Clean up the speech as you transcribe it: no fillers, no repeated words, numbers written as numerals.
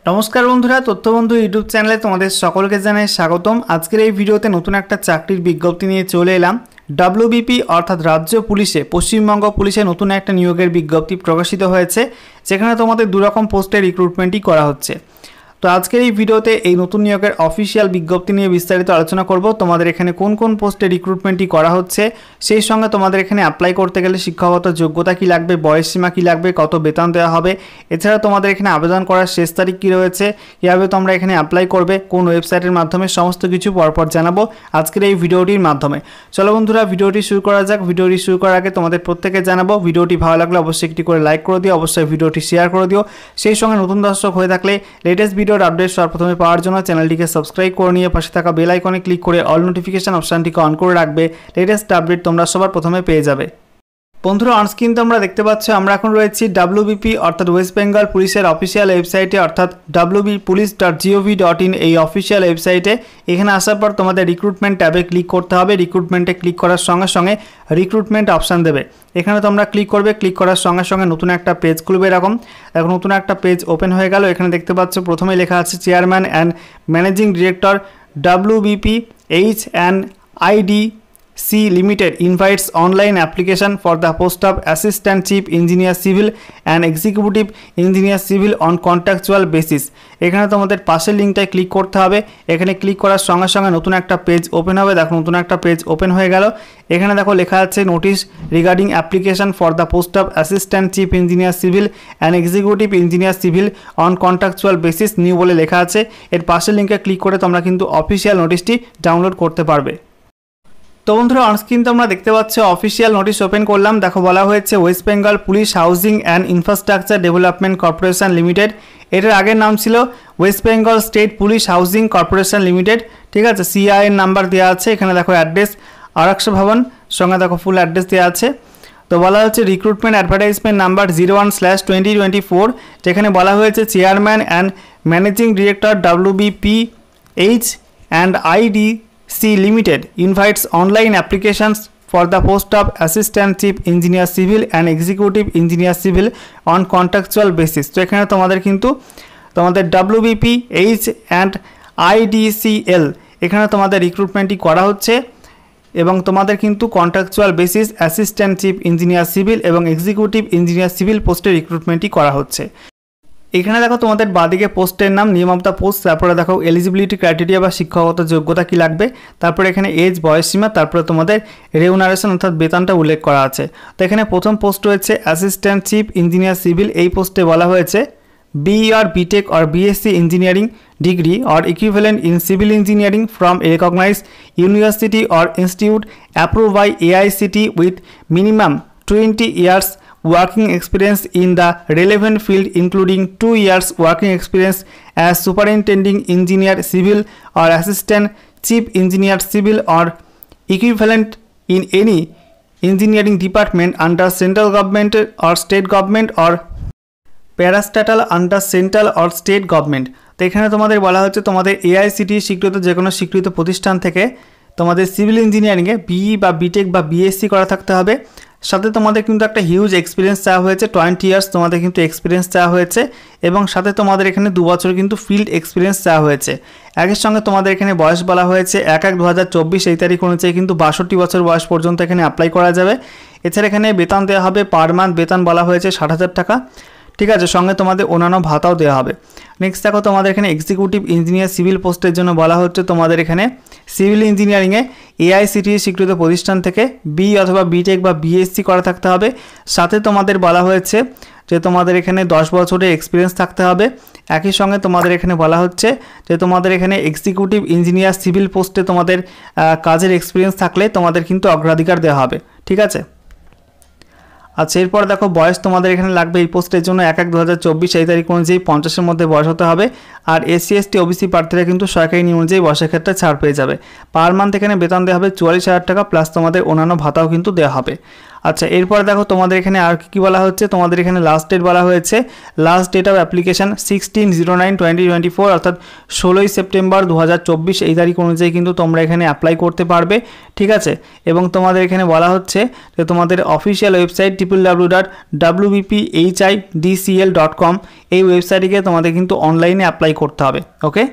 नमस्कार बंधुरा तथ्यबंधु यूट्यूब चैनले तुम्हारे सकल के जानाई स्वागतम। आजकेर এই ভিডিওতে নতুন একটা চাকরির বিজ্ঞপ্তি নিয়ে চলে এলাম। ডব্লিউবিপি অর্থাৎ রাজ্য পুলিশে পশ্চিমবঙ্গ পুলিশে নতুন একটা নিয়োগের বিজ্ঞপ্তি প্রকাশিত হয়েছে, যেখানে তোমাদের দুই রকম পোস্টে রিক্রুটমেন্টই করা হচ্ছে। তো আজকের এই ভিডিওতে এই নতুন নিয়োগের অফিশিয়াল বিজ্ঞপ্তি নিয়ে বিস্তারিত আলোচনা করব। তোমাদের এখানে কোন কোন পোস্টে রিক্রুটমেন্টই করা হচ্ছে, সেই সঙ্গে তোমাদের এখানে অ্যাপ্লাই করতে গেলে শিক্ষাগত যোগ্যতা কী লাগবে, বয়সসীমা কী লাগবে, কত বেতন দেওয়া হবে, এছাড়া তোমাদের এখানে আবেদন করার শেষ তারিখ কী রয়েছে, কীভাবে তোমরা এখানে অ্যাপ্লাই করবে, কোন ওয়েবসাইটের মাধ্যমে, সমস্ত কিছু পরপর জানাবো আজকের এই ভিডিওটির মাধ্যমে। চলো বন্ধুরা ভিডিওটি শুরু করা যাক। ভিডিওটি শুরু করার আগে তোমাদের প্রত্যেকে জানাবো, ভিডিওটি ভালো লাগলে অবশ্যই একটি করে লাইক করে দিও, অবশ্যই ভিডিওটি শেয়ার করে দিও। সেই সঙ্গে নতুন দর্শক হয়ে থাকলে লেটেস্ট ভিডিওর আপডেট সবার প্রথমে পাওয়ার জন্য চ্যানেলটিকে সাবস্ক্রাইব করে নিয়ে পাশে থাকা বেল আইকনে ক্লিক করে অল নোটিফিকেশন অপশনটিকে অন করে রাখবে। লেটেস্ট আপডেট তোমরা সবার প্রথমে পেয়ে যাবে। বন্ধুরা অনস্ক্রিন তোমরা দেখতে পাচ্ছ আমরা এখন রয়েছি ডব্লিউবিপি অর্থাৎ ওয়েস্ট বেঙ্গল পুলিশের অফিসিয়াল ওয়েবসাইটে অর্থাৎ wbpolice.gov.in এই অফিসিয়াল ওয়েবসাইটে। এখানে আসার পর তোমাদের রিক্রুটমেন্ট ট্যাবে ক্লিক করতে হবে। রিক্রুটমেন্টে ক্লিক করার সঙ্গে সঙ্গে রিক্রুটমেন্ট অপশান দেবে, এখানে তোমরা ক্লিক করবে। ক্লিক করার সঙ্গে সঙ্গে নতুন একটা পেজ খুলবে। এরকম এখন নতুন একটা পেজ ওপেন হয়ে গেল। এখানে দেখতে পাচ্ছ প্রথমে লেখা আছে chairman and managing director WBP H&IDC Limited invites online application for the post of Assistant Chief Engineer Civil and Executive Engineer Civil on contractual basis। এখানে তোমাদের পাশের লিঙ্কটায় ক্লিক করতে হবে। এখানে ক্লিক করার সঙ্গে সঙ্গে নতুন একটা পেজ ওপেন হবে। দেখো নতুন একটা পেজ ওপেন হয়ে গেল। এখানে দেখো লেখা আছে notice regarding application for the post of assistant chief engineer civil and executive engineer civil on contractual basis new বলে লেখা আছে। এর পাশের লিঙ্কে ক্লিক করে তোমরা কিন্তু অফিসিয়াল নোটিশটি ডাউনলোড করতে পারবে। তো বন্ধুরা অনস্ক্রিন তোমরা দেখতে পাচ্ছ অফিসিয়াল নোটিশ ওপেন করলাম। দেখো বলা হয়েছে West Bengal police housing and infrastructure development corporation limited. এটার আগের নাম ছিল West Bengal state police housing corporation limited. ঠিক আছে, সিআই এর নাম্বার দেওয়া আছে। এখানে দেখো অ্যাড্রেস আরক্ষা ভবন, সঙ্গে দেখো ফুল অ্যাড্রেস দেওয়া আছে। তো বলা হচ্ছে রিক্রুটমেন্ট অ্যাডভার্টাইজমেন্ট নাম্বার 01/2024, যেখানে বলা হয়েছে chairman and managing director WBP H&IDC Limited invites online applications for the post of Assistant Chief Engineer Civil and Executive Engineer Civil on contractual basis। তো এখানে তোমাদের কিন্তু তোমাদের WBP H&IDCL এখানে তোমাদের রিক্রুটমেন্টই করা হচ্ছে এবং তোমাদের কিন্তু contractual basis assistant chief engineer civil এবং এক্সিকিউটিভ ইঞ্জিনিয়ার সিভিল পোস্টে রিক্রুটমেন্টই করা হচ্ছে। এখানে দেখো তোমাদের বাদিকে পোস্টের নাম, নেম অফ দ্য পোস্ট, তারপরে দেখো এলিজিবিলিটি ক্রাইটেরিয়া বা শিক্ষাগত যোগ্যতা কী লাগবে, তারপরে এখানে এজ বয়সসীমা, তারপরে তোমাদের রেউনারেশন অর্থাৎ বেতনটা উল্লেখ করা আছে। তো এখানে প্রথম পোস্ট রয়েছে অ্যাসিস্ট্যান্ট চিফ ইঞ্জিনিয়ার সিভিল। এই পোস্টে বলা হয়েছে BE or BTech or BSc engineering degree or equivalent in civil engineering from a recognized university or institute approved by AICT with minimum 20 years working experience in the relevant field including 2 years working experience as superintending engineer civil or assistant chief engineer civil or equivalent in any engineering department under central government or state government or parastatal under central or state government. তো এখানে তোমাদের বলা হচ্ছে তোমাদের AICT স্বীকৃত যে কোনো স্বীকৃত প্রতিষ্ঠান থেকে তোমাদের সিভিল ইঞ্জিনিয়ারিংয়ে BE বা BTech বা BSc করা থাকতে হবে। সাথে তোমাদের কিন্তু একটা হিউজ এক্সপিরিয়েন্স চাওয়া হয়েছে, 20 ইয়ার্স তোমাদের কিন্তু এক্সপিরিয়েন্স চাওয়া হয়েছে এবং সাথে তোমাদের এখানে 2 বছর কিন্তু ফিল্ড এক্সপিরিয়েন্স চাওয়া হয়েছে। একের সঙ্গে তোমাদের এখানে বয়স বলা হয়েছে 1/1/2024 এই তারিখ অনুযায়ী কিন্তু 62 বছর বয়স পর্যন্ত এখানে অ্যাপ্লাই করা যাবে। এছাড়া এখানে বেতন দেওয়া হবে পার মান্থ, বেতন বলা হয়েছে 60,000 টাকা। ঠিক আছে, সঙ্গে তোমাদের অন্যান্য ভাতাও দেওয়া হবে। নেক্সট দেখো তোমাদের এখানে এক্সিকিউটিভ ইঞ্জিনিয়ার সিভিল পোস্টের জন্য বলা হচ্ছে তোমাদের এখানে সিভিল ইঞ্জিনিয়ারিংয়ে AICT স্বীকৃত প্রতিষ্ঠান থেকে BE অথবা BTech বা BSc করা থাকতে হবে। সাথে তোমাদের বলা হয়েছে যে তোমাদের এখানে 10 বছরের এক্সপিরিয়েন্স থাকতে হবে। একই সঙ্গে তোমাদের এখানে বলা হচ্ছে যে তোমাদের এখানে এক্সিকিউটিভ ইঞ্জিনিয়ার সিভিল পোস্টে তোমাদের কাজের এক্সপিরিয়েন্স থাকলে তোমাদের কিন্তু অগ্রাধিকার দেওয়া হবে। ঠিক আছে, আচ্ছা এরপর দেখো বয়স তোমাদের এখানে লাগবে এই পোস্টের জন্য 1/1/2024 এই তারিখ অনুযায়ী 50-এর মধ্যে বয়স হতে হবে। আর SC ST OBC প্রার্থীরা কিন্তু সরকারি নিয়ম অনুযায়ী বয়সের ক্ষেত্রে ছাড় পেয়ে যাবে। পার মান্থ এখানে বেতন দেওয়া হবে 44,000 টাকা প্লাস তোমাদের অন্যান্য ভাতাও কিন্তু দেওয়া হবে। আচ্ছা, এরপর দেখো তোমাদের এখানে আর কি বলা হচ্ছে, তোমাদের এখানে লাস্ট ডেট বলা হয়েছে, লাস্ট ডেট অফ অ্যাপ্লিকেশান 16/09/2024 অর্থাৎ 16ই সেপ্টেম্বর 2024 এই তারিখ অনুযায়ী কিন্তু তোমরা এখানে অ্যাপ্লাই করতে পারবে, ঠিক আছে। এবং তোমাদের এখানে বলা হচ্ছে যে তোমাদের অফিসিয়াল ওয়েবসাইট www.wbphidcl.com এই ওয়েবসাইটে তোমাদের কিন্তু অনলাইনে অ্যাপ্লাই করতে হবে, ওকে।